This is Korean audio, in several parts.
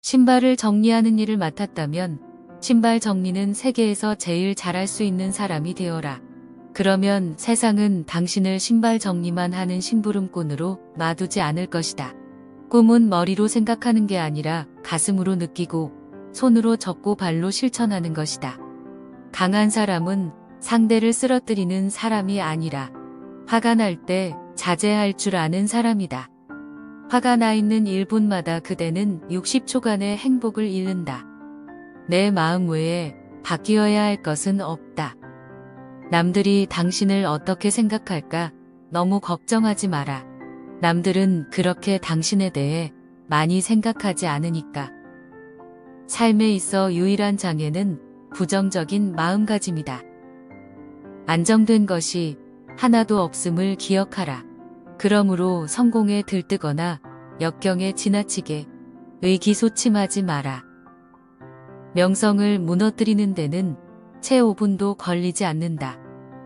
신발을 정리하는 일을 맡았다면 신발 정리는 세계에서 제일 잘할 수 있는 사람이 되어라. 그러면 세상은 당신을 신발 정리만 하는 심부름꾼으로 놔두지 않을 것이다. 꿈은 머리로 생각하는 게 아니라 가슴으로 느끼고 손으로 적고 발로 실천하는 것이다. 강한 사람은 상대를 쓰러뜨리는 사람이 아니라 화가 날 때 자제할 줄 아는 사람이다. 화가 나 있는 1분마다 그대는 60초간의 행복을 잃는다. 내 마음 외에 바뀌어야 할 것은 없다. 남들이 당신을 어떻게 생각할까 너무 걱정하지 마라. 남들은 그렇게 당신에 대해 많이 생각하지 않으니까. 삶에 있어 유일한 장애는 부정적인 마음가짐이다. 안정된 것이 하나도 없음을 기억하라. 그러므로 성공에 들뜨거나 역경에 지나치게 의기소침하지 마라. 명성을 무너뜨리는 데는 채 5분도 걸리지 않는다.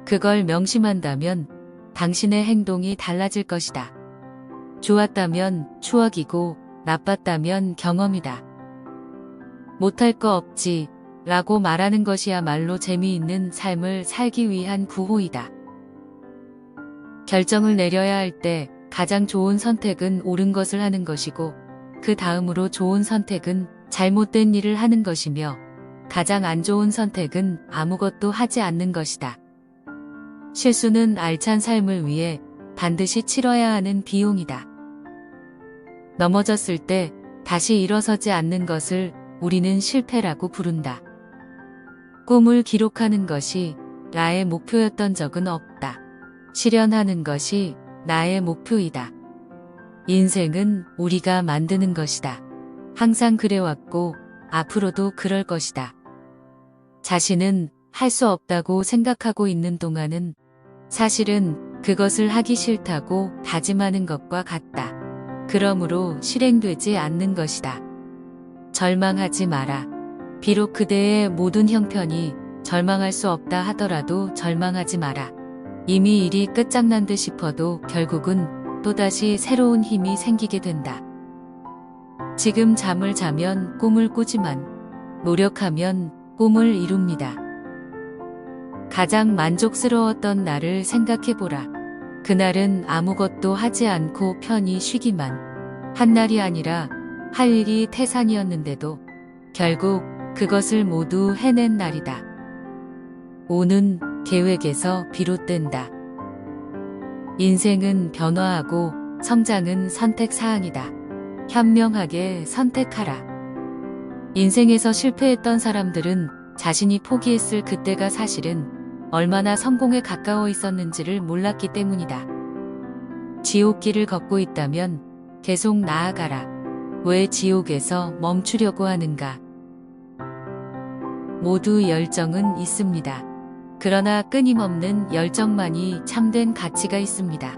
그걸 명심한다면 당신의 행동이 달라질 것이다. 좋았다면 추억이고 나빴다면 경험이다. 못할 거 없지 라고 말하는 것이야말로 재미있는 삶을 살기 위한 구호이다. 결정을 내려야 할 때 가장 좋은 선택은 옳은 것을 하는 것이고 그 다음으로 좋은 선택은 잘못된 일을 하는 것이며 가장 안 좋은 선택은 아무것도 하지 않는 것이다. 실수는 알찬 삶을 위해 반드시 치러야 하는 비용이다. 넘어졌을 때 다시 일어서지 않는 것을 우리는 실패라고 부른다. 꿈을 기록하는 것이 나의 목표였던 적은 없다. 실현하는 것이 나의 목표이다. 인생은 우리가 만드는 것이다. 항상 그래왔고 앞으로도 그럴 것이다. 자신은 할 수 없다고 생각하고 있는 동안은 사실은 그것을 하기 싫다고 다짐하는 것과 같다. 그러므로 실행되지 않는 것이다. 절망하지 마라. 비록 그대의 모든 형편이 절망할 수 없다 하더라도 절망하지 마라. 이미 일이 끝장난 듯 싶어도 결국은 또다시 새로운 힘이 생기게 된다. 지금 잠을 자면 꿈을 꾸지만 노력하면 꿈을 이룹니다. 가장 만족스러웠던 날을 생각해보라. 그날은 아무것도 하지 않고 편히 쉬기만 한 날이 아니라 할 일이 태산이었는데도 결국 그것을 모두 해낸 날이다. 오는 계획에서 비롯된다. 인생은 변화하고 성장은 선택사항이다. 현명하게 선택하라. 인생에서 실패했던 사람들은 자신이 포기했을 그때가 사실은 얼마나 성공에 가까워 있었는지를 몰랐기 때문이다. 지옥길을 걷고 있다면 계속 나아가라. 왜 지옥에서 멈추려고 하는가? 모두 열정은 있습니다. 그러나 끊임없는 열정만이 참된 가치가 있습니다.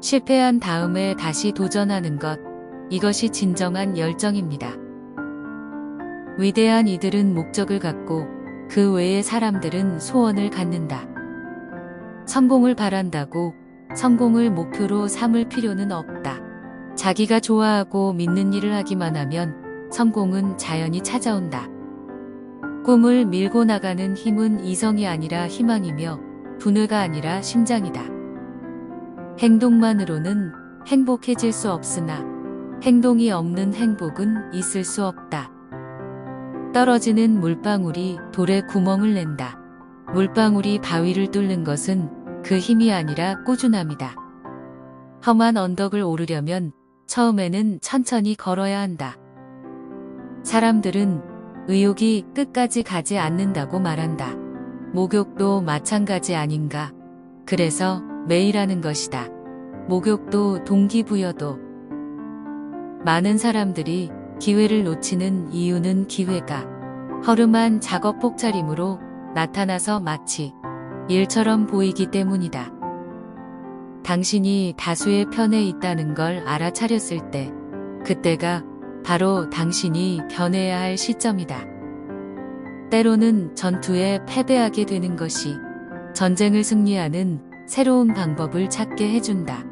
실패한 다음에 다시 도전하는 것, 이것이 진정한 열정입니다. 위대한 이들은 목적을 갖고 그 외의 사람들은 소원을 갖는다. 성공을 바란다고 성공을 목표로 삼을 필요는 없다. 자기가 좋아하고 믿는 일을 하기만 하면 성공은 자연히 찾아온다. 꿈을 밀고 나가는 힘은 이성이 아니라 희망이며 분노가 아니라 심장이다. 행동만으로는 행복해질 수 없으나 행동이 없는 행복은 있을 수 없다. 떨어지는 물방울이 돌에 구멍을 낸다. 물방울이 바위를 뚫는 것은 그 힘이 아니라 꾸준함이다. 험한 언덕을 오르려면 처음에는 천천히 걸어야 한다. 사람들은 의욕이 끝까지 가지 않는다고 말한다. 목욕도 마찬가지 아닌가? 그래서 매일 하는 것이다. 목욕도 동기부여도. 많은 사람들이 기회를 놓치는 이유는 기회가 허름한 작업 폭차림으로 나타나서 마치 일처럼 보이기 때문이다. 당신이 다수의 편에 있다는 걸 알아차렸을 때, 그때가 바로 당신이 변해야 할 시점이다. 때로는 전투에 패배하게 되는 것이 전쟁을 승리하는 새로운 방법을 찾게 해준다.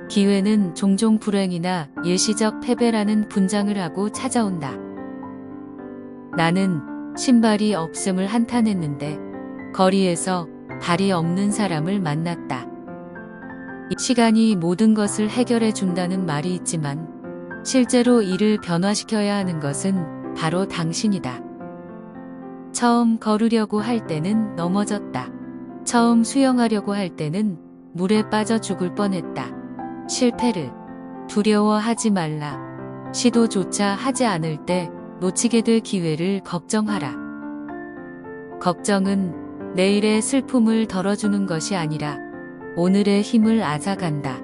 기회는 종종 불행이나 일시적 패배라는 분장을 하고 찾아온다. 나는 신발이 없음을 한탄했는데 거리에서 발이 없는 사람을 만났다. 시간이 모든 것을 해결해 준다는 말이 있지만 실제로 이를 변화시켜야 하는 것은 바로 당신이다. 처음 걸으려고 할 때는 넘어졌다. 처음 수영하려고 할 때는 물에 빠져 죽을 뻔했다. 실패를 두려워하지 말라. 시도조차 하지 않을 때 놓치게 될 기회를 걱정하라. 걱정은 내일의 슬픔을 덜어주는 것이 아니라 오늘의 힘을 앗아간다.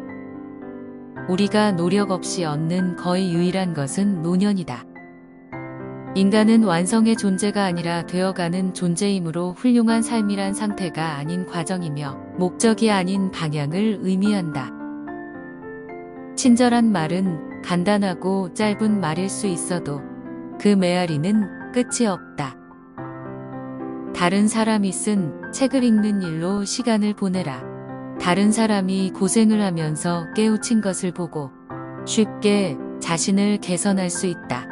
우리가 노력 없이 얻는 거의 유일한 것은 노년이다. 인간은 완성의 존재가 아니라 되어가는 존재이므로 훌륭한 삶이란 상태가 아닌 과정이며 목적이 아닌 방향을 의미한다. 친절한 말은 간단하고 짧은 말일 수 있어도 그 메아리는 끝이 없다. 다른 사람이 쓴 책을 읽는 일로 시간을 보내라. 다른 사람이 고생을 하면서 깨우친 것을 보고 쉽게 자신을 개선할 수 있다.